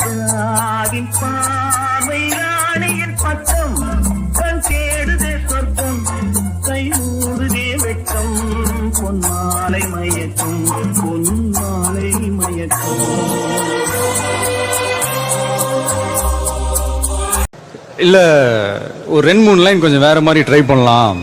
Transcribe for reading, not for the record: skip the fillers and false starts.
ராவின் பார்வை ராணியின் பக்கம் கண் தேடுதே சொர்க்கம் கை மூடுதே வெட்கம் பொன்மாலை மயக்கம் பொன்மாலை மயக்கம். இல்ல ஒரு 2-3 லைன் கொஞ்சம் வேற மாதிரி ட்ரை பண்ணலாம்.